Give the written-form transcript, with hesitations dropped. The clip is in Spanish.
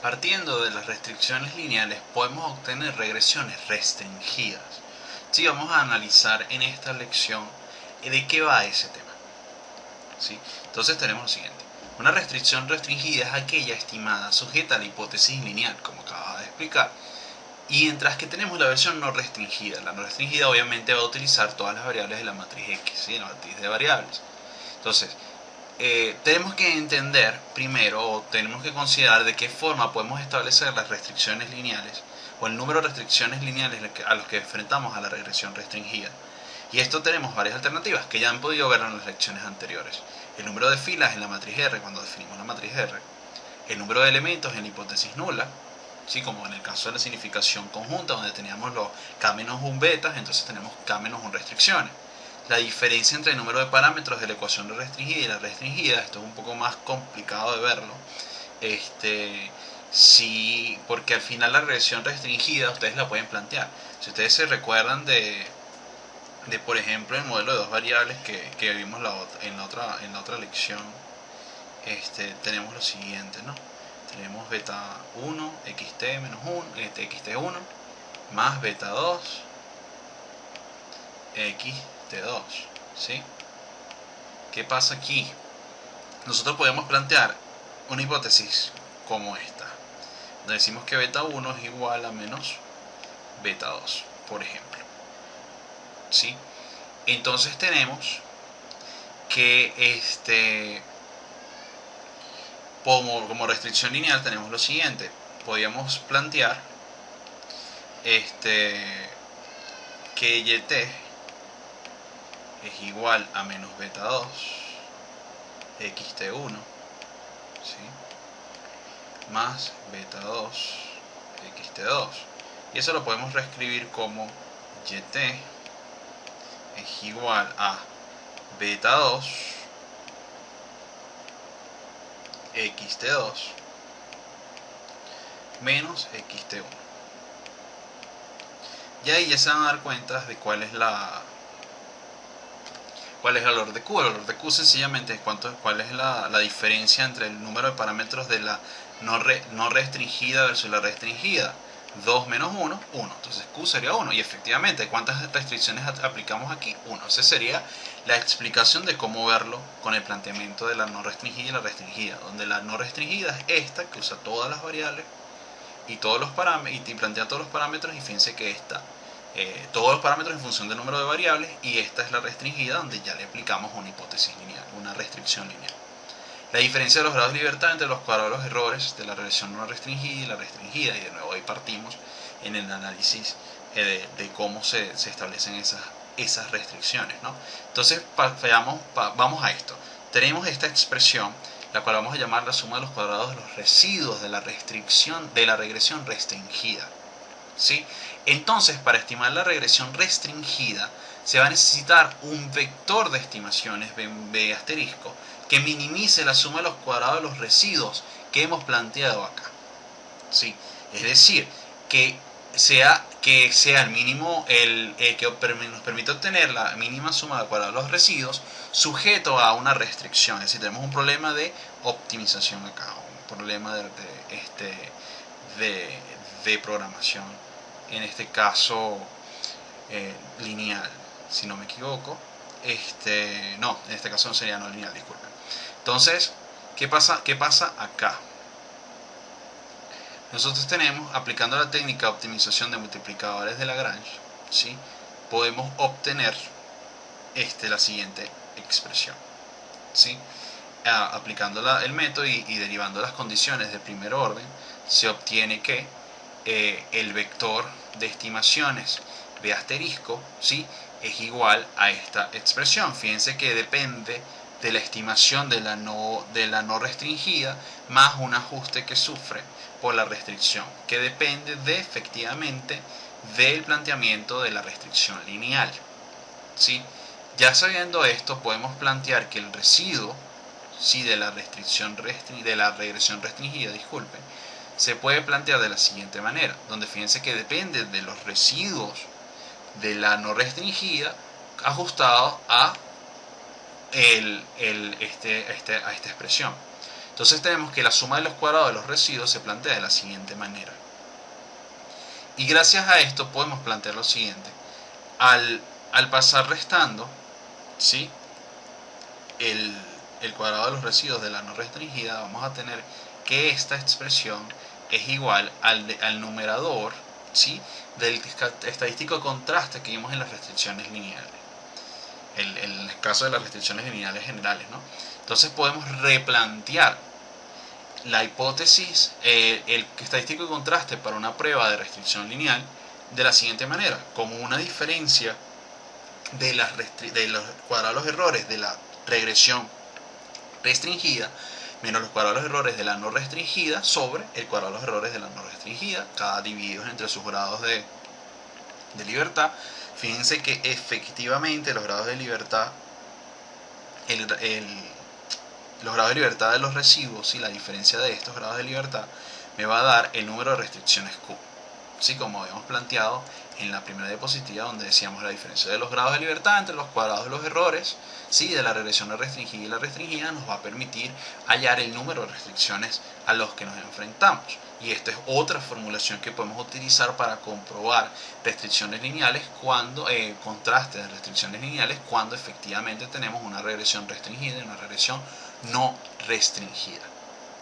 Partiendo de las restricciones lineales podemos obtener regresiones restringidas. Sí, vamos a analizar en esta lección de qué va ese tema. ¿Sí? Entonces tenemos lo siguiente. Una restricción restringida es aquella estimada sujeta a la hipótesis lineal, como acababa de explicar. Y mientras que tenemos la versión no restringida. La no restringida obviamente va a utilizar todas las variables de la matriz X, ¿sí? La matriz de variables. Entonces, tenemos que entender primero, o tenemos que considerar de qué forma podemos establecer las restricciones lineales o el número de restricciones lineales a los que enfrentamos a la regresión restringida. Y esto tenemos varias alternativas que ya han podido ver en las lecciones anteriores. El número de filas en la matriz R, cuando definimos la matriz R. El número de elementos en la hipótesis nula, ¿sí? Como en el caso de la significación conjunta, donde teníamos los K-1 betas, entonces tenemos K-1 restricciones. La diferencia entre el número de parámetros de la ecuación no restringida y la restringida, esto es un poco más complicado de verlo, sí, porque al final la regresión restringida ustedes la pueden plantear. Si ustedes se recuerdan de por ejemplo, el modelo de dos variables que vimos en la otra lección, tenemos lo siguiente, ¿no? Tenemos beta 1, xt menos 1, xt1, más beta 2, xt2, ¿sí? ¿Qué pasa aquí? Nosotros podemos plantear una hipótesis como esta, donde decimos que beta 1 es igual a menos beta 2, por ejemplo, ¿sí? Entonces tenemos que como restricción lineal tenemos lo siguiente. Podríamos plantear que yt es igual a menos beta 2 xt1, ¿sí? Más beta 2 xt2, y eso lo podemos reescribir como yt es igual a beta 2 xt2 menos xt1. Y ahí ya se van a dar cuenta de cuál es el valor de Q. El valor de Q sencillamente es cuál es la diferencia entre el número de parámetros de la no restringida versus la restringida. 2 menos 1, 1. Entonces Q sería 1. Y efectivamente, ¿cuántas restricciones aplicamos aquí? 1. Esa sería la explicación de cómo verlo con el planteamiento de la no restringida y la restringida. Donde la no restringida es esta, que usa todas las variables y todos los parámetros, y plantea todos los parámetros, y fíjense que esta todos los parámetros en función del número de variables, y esta es la restringida, donde ya le aplicamos una hipótesis lineal, una restricción lineal. La diferencia de los grados de libertad entre los cuadrados de los errores de la regresión no restringida y la restringida, y de nuevo ahí partimos en el análisis de cómo se establecen esas restricciones, ¿no? Entonces vamos a esto. Tenemos esta expresión, la cual vamos a llamar la suma de los cuadrados de los residuos de la regresión restringida, ¿sí? Entonces, para estimar la regresión restringida, se va a necesitar un vector de estimaciones b asterisco que minimice la suma de los cuadrados de los residuos que hemos planteado acá, ¿sí? Es decir, que sea el mínimo, que nos permite obtener la mínima suma de cuadrados de los residuos sujeto a una restricción. Es decir, tenemos un problema de optimización acá, un problema de programación, en este caso lineal, si no me equivoco. No, en este caso no sería no lineal, disculpen. Entonces, ¿qué pasa acá? Nosotros tenemos, aplicando la técnica de optimización de multiplicadores de Lagrange, ¿sí? Podemos obtener la siguiente expresión, ¿sí? Aplicando el método y derivando las condiciones de primer orden, se obtiene que el vector de estimaciones b asterisco, ¿sí? Es igual a esta expresión. Fíjense que depende de la estimación de la no restringida más un ajuste que sufre por la restricción, que depende efectivamente del planteamiento de la restricción lineal, ¿sí? Ya sabiendo esto, podemos plantear que el residuo, ¿sí?, de la regresión restringida, disculpen, se puede plantear de la siguiente manera, donde fíjense que depende de los residuos de la no restringida ajustados a esta expresión. Entonces tenemos que la suma de los cuadrados de los residuos se plantea de la siguiente manera. Y gracias a esto podemos plantear lo siguiente. Al pasar restando, ¿sí?, el cuadrado de los residuos de la no restringida, vamos a tener que esta expresión es igual al numerador, ¿sí?, del estadístico de contraste que vimos en las restricciones lineales. En el caso de las restricciones lineales generales, ¿no? Entonces podemos replantear la hipótesis, el estadístico de contraste para una prueba de restricción lineal de la siguiente manera: como una diferencia de los cuadrados de los errores de la regresión restringida menos los cuadrados de los errores de la no restringida sobre el cuadrado de los errores de la no restringida, cada divididos entre sus grados de libertad. Fíjense que efectivamente los grados de libertad, los grados de libertad de los residuos y la diferencia de estos grados de libertad me va a dar el número de restricciones Q. ¿Sí? Como habíamos planteado en la primera diapositiva, donde decíamos la diferencia de los grados de libertad entre los cuadrados de los errores, ¿sí?, de la regresión restringida y la restringida, nos va a permitir hallar el número de restricciones a los que nos enfrentamos. Y esta es otra formulación que podemos utilizar para comprobar restricciones lineales cuando, contraste de restricciones lineales cuando efectivamente tenemos una regresión restringida y una regresión no restringida.